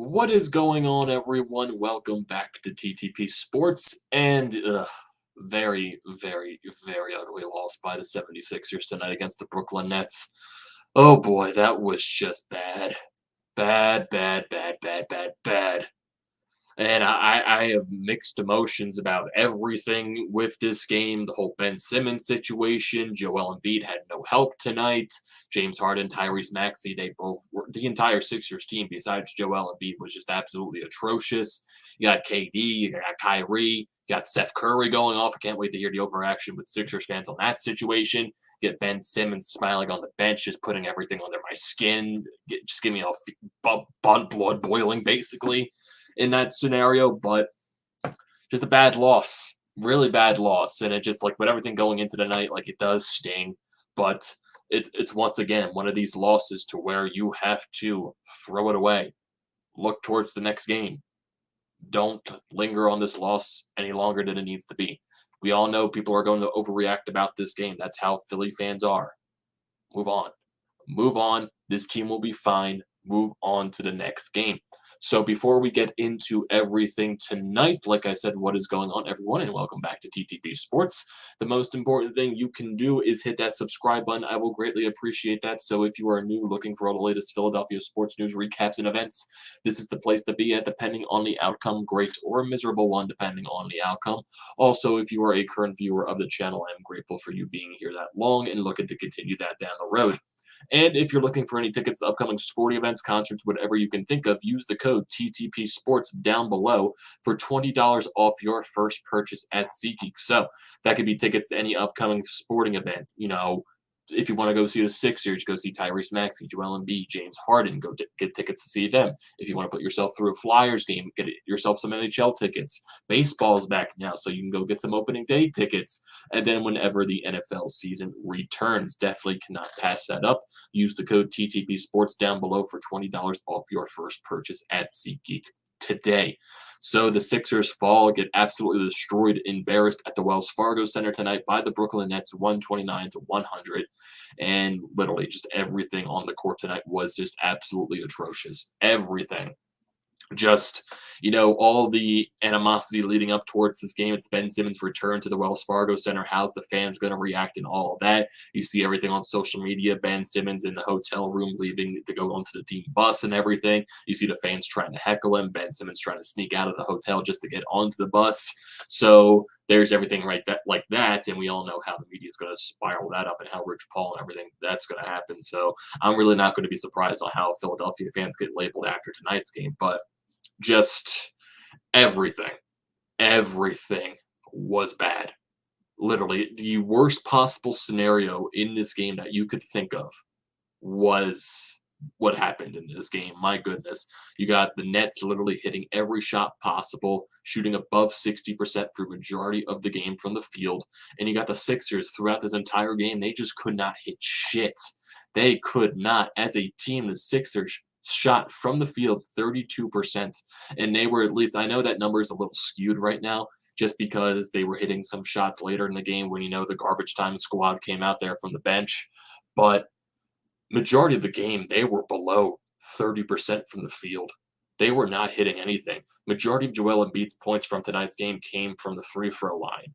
What is going on, everyone? Welcome back to TTP Sports, and very, very, very ugly loss by the 76ers tonight against the Brooklyn Nets. Oh boy, that was just bad. Bad, bad, bad, bad, bad, bad. And I have mixed emotions about everything with this game. The whole Ben Simmons situation. Joel Embiid had no help tonight. James Harden, Tyrese Maxey, they both were the entire Sixers team besides Joel Embiid was just absolutely atrocious. You got KD, you got Kyrie, you got Seth Curry going off. I can't wait to hear the overaction with Sixers fans on that situation. Get Ben Simmons smiling on the bench, just putting everything under my skin, just give me blood boiling basically in that scenario, but just a bad loss, really bad loss, and it just like with everything going into the night, like it does sting, but it's once again one of these losses to where you have to throw it away, look towards the next game. Don't linger on this loss any longer than it needs to be. We all know people are going to overreact about this game. That's how Philly fans are. Move on. Move on. This team will be fine. Move on to the next game. So before we get into everything tonight, like I said, what is going on, everyone, and welcome back to TTP Sports. The most important thing you can do is hit that subscribe button. I will greatly appreciate that. So if you are new, looking for all the latest Philadelphia sports news, recaps, and events, this is the place to be at, depending on the outcome, great or miserable one, depending on the outcome. Also, if you are a current viewer of the channel, I am grateful for you being here that long and looking to continue that down the road. And if you're looking for any tickets to upcoming sporting events, concerts, whatever you can think of, use the code TTP Sports down below for $20 off your first purchase at SeatGeek. So that could be tickets to any upcoming sporting event. You know, if you want to go see the Sixers, go see Tyrese Maxey, Joel Embiid, James Harden, go get tickets to see them. If you want to put yourself through a Flyers game, get yourself some NHL tickets. Baseball's back now, so you can go get some opening day tickets. And then whenever the NFL season returns, definitely cannot pass that up. Use the code TTP Sports down below for $20 off your first purchase at SeatGeek today. So the Sixers fall, get absolutely destroyed, embarrassed at the Wells Fargo Center tonight by the Brooklyn Nets, 129-100. And literally just everything on the court tonight was just absolutely atrocious. Everything. Just, you know, all the animosity leading up towards this game. It's Ben Simmons' return to the Wells Fargo Center. How's the fans going to react and all of that? You see everything on social media. Ben Simmons in the hotel room leaving to go onto the team bus and everything. You see the fans trying to heckle him. Ben Simmons trying to sneak out of the hotel just to get onto the bus. So there's everything right like that, and we all know how the media is going to spiral that up and how Rich Paul and everything that's going to happen. So I'm really not going to be surprised on how Philadelphia fans get labeled after tonight's game, but just everything was bad. Literally, the worst possible scenario in this game that you could think of was what happened in this game. My goodness. You got the Nets literally hitting every shot possible, shooting above 60% for majority of the game from the field. And you got the Sixers throughout this entire game. They just could not hit shit. They could not. As a team, the Sixers shot from the field 32%. And they were, at least, I know that number is a little skewed right now, just because they were hitting some shots later in the game when, you know, the garbage time squad came out there from the bench. But majority of the game, they were below 30% from the field. They were not hitting anything. Majority of Joel Embiid's points from tonight's game came from the free throw line.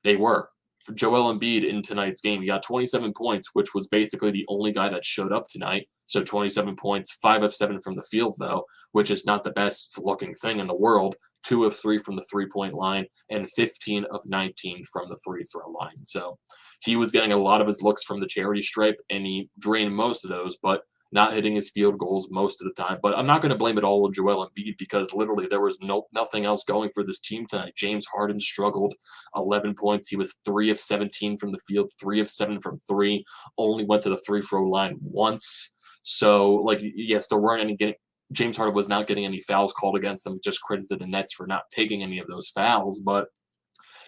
They were. For Joel Embiid in tonight's game, he got 27 points, which was basically the only guy that showed up tonight. So 27 points, 5 of 7 from the field, though, which is not the best looking thing in the world. 2 of 3 from the three-point line, and 15 of 19 from the free throw line. So he was getting a lot of his looks from the charity stripe, and he drained most of those, but not hitting his field goals most of the time. But I'm not going to blame it all on Joel Embiid, because literally there was nothing else going for this team tonight. James Harden struggled, 11 points. He was 3 of 17 from the field, 3 of 7 from 3, only went to the free throw line once. So, like, yes, there weren't any James Harden was not getting any fouls called against him, just credit to the Nets for not taking any of those fouls, but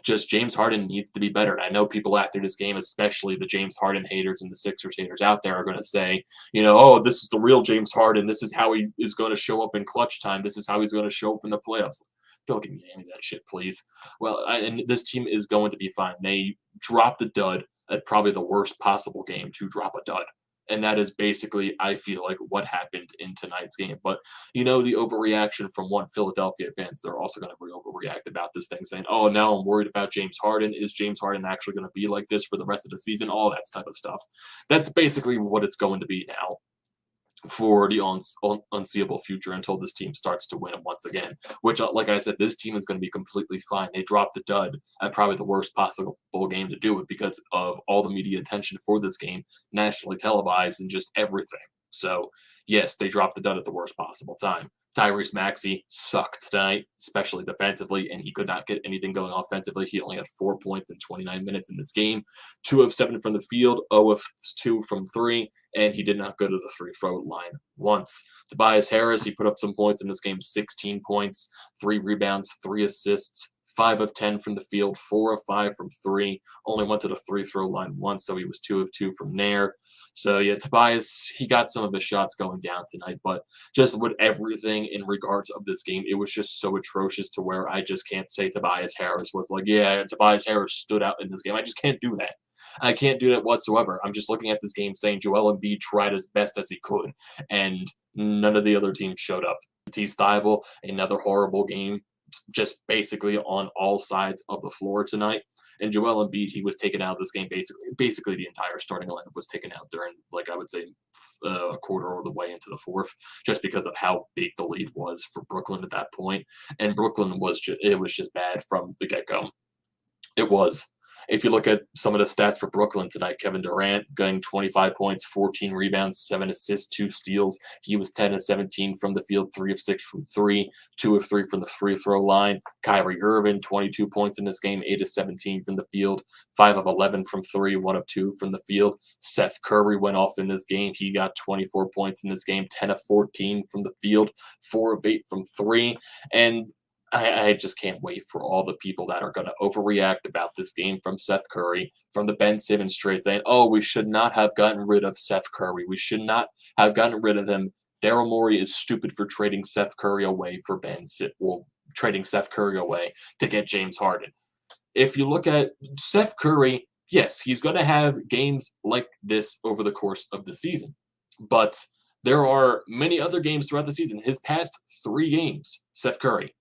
just James Harden needs to be better. And I know people after this game, especially the James Harden haters and the Sixers haters out there, are going to say, you know, oh, this is the real James Harden. This is how he is going to show up in clutch time. This is how he's going to show up in the playoffs. Don't give me any of that shit, please. Well, and this team is going to be fine. They dropped the dud at probably the worst possible game to drop a dud. And that is basically, I feel like, what happened in tonight's game. But, you know, the overreaction from one Philadelphia fans, they're also going to overreact about this thing, saying, oh, now I'm worried about James Harden. Is James Harden actually going to be like this for the rest of the season? All that type of stuff. That's basically what it's going to be now for the unseeable future until this team starts to win once again. Which, like I said, this team is going to be completely fine. They dropped the dud at probably the worst possible game to do it because of all the media attention for this game, nationally televised, and just everything. So, yes, they dropped the dud at the worst possible time. Tyrese Maxey sucked tonight, especially defensively, and he could not get anything going offensively. He only had 4 points in 29 minutes in this game, 2 of 7 from the field, 0 of 2 from 3, and he did not go to the free-throw line once. Tobias Harris, he put up some points in this game, 16 points, 3 rebounds, 3 assists, 5 of 10 from the field, 4 of 5 from 3, only went to the free-throw line once, so he was 2 of 2 from there. So, yeah, Tobias, he got some of his shots going down tonight, but just with everything in regards of this game, it was just so atrocious to where I just can't say Tobias Harris was like, yeah, Tobias Harris stood out in this game. I just can't do that. I can't do that whatsoever. I'm just looking at this game saying Joel Embiid tried as best as he could, and none of the other teams showed up. Matisse Thybulle, another horrible game, just basically on all sides of the floor tonight. And Joel Embiid, he was taken out of this game basically the entire starting lineup was taken out during, like, I would say, a quarter of the way into the fourth, just because of how big the lead was for Brooklyn at that point. And Brooklyn was just bad from the get-go. It was. If you look at some of the stats for Brooklyn tonight, Kevin Durant getting 25 points, 14 rebounds, 7 assists, 2 steals. He was 10 of 17 from the field, 3 of 6 from 3, 2 of 3 from the free throw line. Kyrie Irving, 22 points in this game, 8 of 17 from the field, 5 of 11 from 3, 1 of 2 from the field. Seth Curry went off in this game. He got 24 points in this game, 10 of 14 from the field, 4 of 8 from 3. And I just can't wait for all the people that are going to overreact about this game from Seth Curry, from the Ben Simmons trade, saying, oh, we should not have gotten rid of Seth Curry. We should not have gotten rid of him. Daryl Morey is stupid for trading Seth Curry away for trading Seth Curry away to get James Harden. If you look at Seth Curry, yes, he's going to have games like this over the course of the season. But there are many other games throughout the season. His past 3 games, Seth Curry,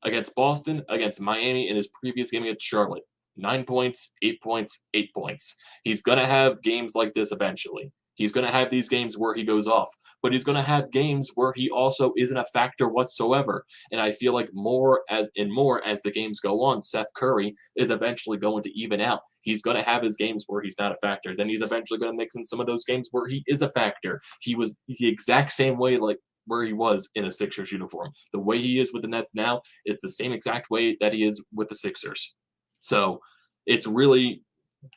against Boston, against Miami, in his previous game against Charlotte. 9 points, 8 points, 8 points. He's going to have games like this eventually. He's going to have these games where he goes off. But he's going to have games where he also isn't a factor whatsoever. And I feel like more as the games go on, Seth Curry is eventually going to even out. He's going to have his games where he's not a factor. Then he's eventually going to mix in some of those games where he is a factor. He was the exact same way, like, where he was in a Sixers uniform. The way he is with the Nets now, it's the same exact way that he is with the Sixers. So it's really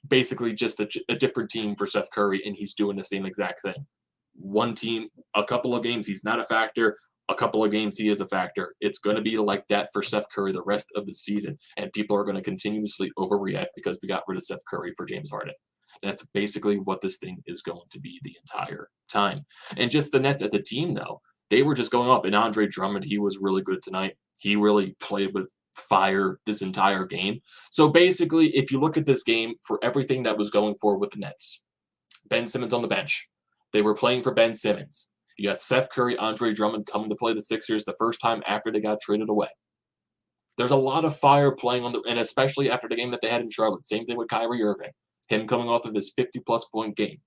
basically just a different team for Seth Curry, and he's doing the same exact thing. One team, a couple of games, he's not a factor. A couple of games, he is a factor. It's going to be like that for Seth Curry the rest of the season, and people are going to continuously overreact because we got rid of Seth Curry for James Harden. And that's basically what this thing is going to be the entire time. And just the Nets as a team, though, they were just going off. And Andre Drummond, he was really good tonight. He really played with fire this entire game. So basically, if you look at this game for everything that was going forward with the Nets, Ben Simmons on the bench. They were playing for Ben Simmons. You got Seth Curry, Andre Drummond coming to play the Sixers the first time after they got traded away. There's a lot of fire playing and especially after the game that they had in Charlotte. Same thing with Kyrie Irving, him coming off of his 50-plus point game.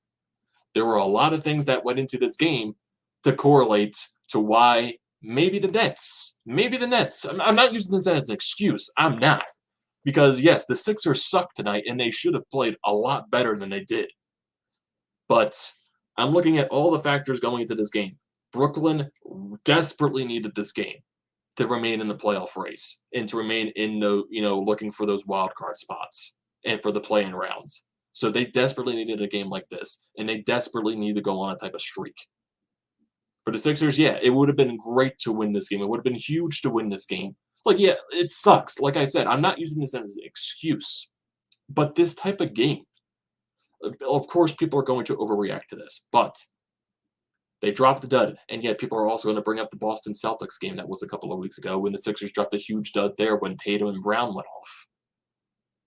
There were a lot of things that went into this game to correlate to why maybe the Nets. I'm not using this as an excuse. I'm not. Because, yes, the Sixers sucked tonight, and they should have played a lot better than they did. But I'm looking at all the factors going into this game. Brooklyn desperately needed this game to remain in the playoff race and to remain in the, looking for those wild card spots and for the play-in rounds. So they desperately needed a game like this, and they desperately need to go on a type of streak. For the Sixers, yeah, it would have been great to win this game. It would have been huge to win this game. Like, yeah, it sucks. Like I said, I'm not using this as an excuse. But this type of game, of course, people are going to overreact to this. But they dropped the dud. And yet people are also going to bring up the Boston Celtics game that was a couple of weeks ago when the Sixers dropped a huge dud there when Tatum and Brown went off.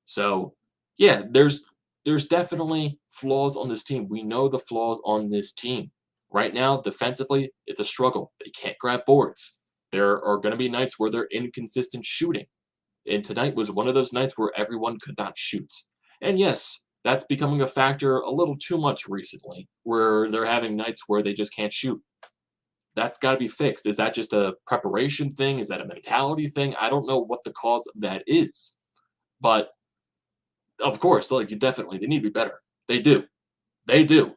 So, yeah, there's there's definitely flaws on this team. We know the flaws on this team. Right now, defensively, it's a struggle. They can't grab boards. There are going to be nights where they're inconsistent shooting. And tonight was one of those nights where everyone could not shoot. And yes, that's becoming a factor a little too much recently, where they're having nights where they just can't shoot. That's got to be fixed. Is that just a preparation thing? Is that a mentality thing? I don't know what the cause of that is. But of course, like you definitely, they need to be better. They do. They do.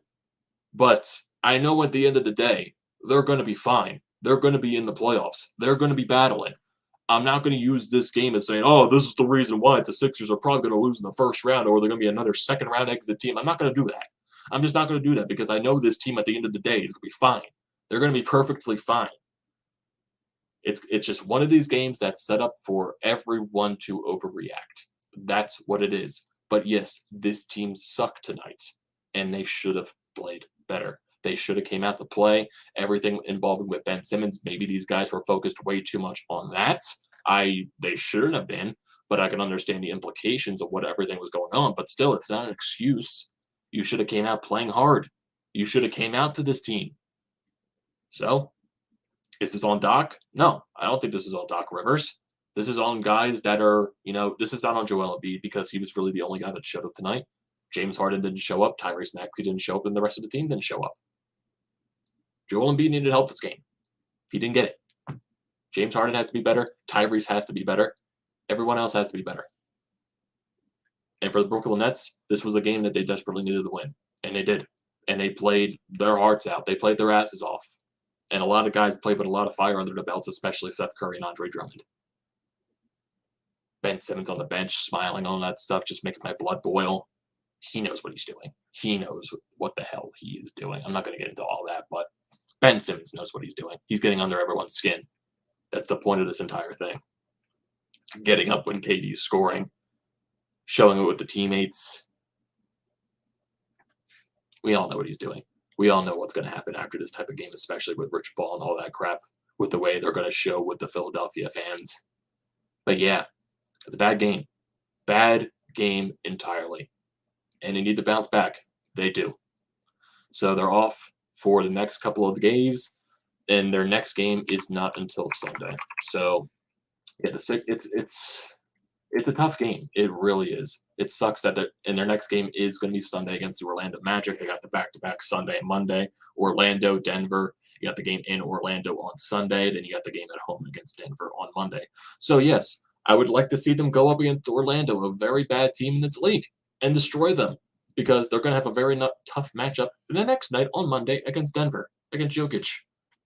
But I know at the end of the day, they're going to be fine. They're going to be in the playoffs. They're going to be battling. I'm not going to use this game as saying, oh, this is the reason why the Sixers are probably going to lose in the first round or they're going to be another second round exit team. I'm not going to do that. I'm just not going to do that because I know this team at the end of the day is going to be fine. They're going to be perfectly fine. It's just one of these games that's set up for everyone to overreact. That's what it is. But yes, this team sucked tonight, and they should have played better. They should have came out to play. Everything involving with Ben Simmons, maybe these guys were focused way too much on that. They shouldn't have been, but I can understand the implications of what everything was going on. But still, it's not an excuse. You should have came out playing hard. You should have came out to this team. So, is this on Doc? No, I don't think this is on Doc Rivers. This is on guys that are, this is not on Joel Embiid because he was really the only guy that showed up tonight. James Harden didn't show up. Tyrese Maxey didn't show up, and the rest of the team didn't show up. Joel Embiid needed help this game. He didn't get it. James Harden has to be better. Tyrese has to be better. Everyone else has to be better. And for the Brooklyn Nets, this was a game that they desperately needed to win, and they did. And they played their hearts out. They played their asses off. And a lot of guys played with a lot of fire under their belts, especially Seth Curry and Andre Drummond. Ben Simmons on the bench, smiling on that stuff, just making my blood boil. He knows what he's doing. He knows what the hell he is doing. I'm not going to get into all that, but Ben Simmons knows what he's doing. He's getting under everyone's skin. That's the point of this entire thing. Getting up when KD's scoring, showing it with the teammates. We all know what he's doing. We all know what's going to happen after this type of game, especially with Rich Paul and all that crap, with the way they're going to show with the Philadelphia fans. But yeah, it's a bad game. Bad game entirely. And they need to bounce back. They do. So they're off for the next couple of games, and their next game is not until Sunday. So yeah, it's a tough game. It really is. It sucks that their next game is going to be Sunday against the Orlando Magic. They got the back-to-back Sunday and Monday. Orlando, Denver. You got the game in Orlando on Sunday. Then you got the game at home against Denver on Monday. So yes, I would like to see them go up against Orlando, a very bad team in this league, and destroy them because they're going to have a very tough matchup the next night on Monday against Denver, against Jokic.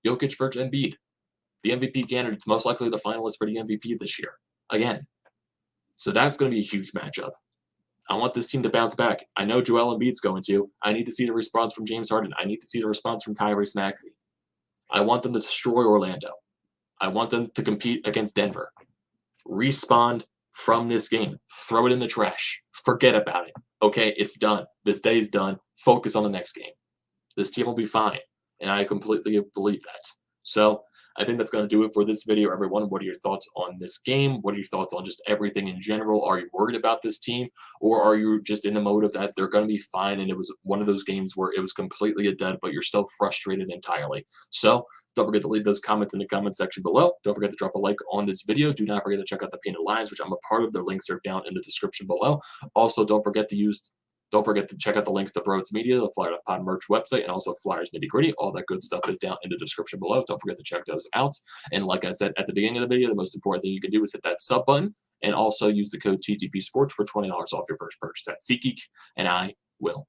Jokic versus Embiid. The MVP candidates, most likely the finalists for the MVP this year. Again. So that's going to be a huge matchup. I want this team to bounce back. I know Joel Embiid's going to. I need to see the response from James Harden. I need to see the response from Tyrese Maxey. I want them to destroy Orlando. I want them to compete against Denver. Respawn from this game. Throw it in the trash. Forget about it. Okay, it's done. This day's done. Focus on the next game. This team will be fine. And I completely believe that. So I think that's going to do it for this video, everyone. What are your thoughts on this game? What are your thoughts on just everything in general? Are you worried about this team? Or are you just in the mode of that they're going to be fine and it was one of those games where it was completely a dud, but you're still frustrated entirely? So don't forget to leave those comments in the comment section below. Don't forget to drop a like on this video. Do not forget to check out the Painted Lines, which I'm a part of. Their links are down in the description below. Also, don't forget to check out the links to BrodesMedia, the Flyer Pod merch website, and also Flyers Nitty Gritty. All that good stuff is down in the description below. Don't forget to check those out. And like I said at the beginning of the video, the most important thing you can do is hit that sub button and also use the code TTPSPORTS for $20 off your first purchase at SeatGeek. And I will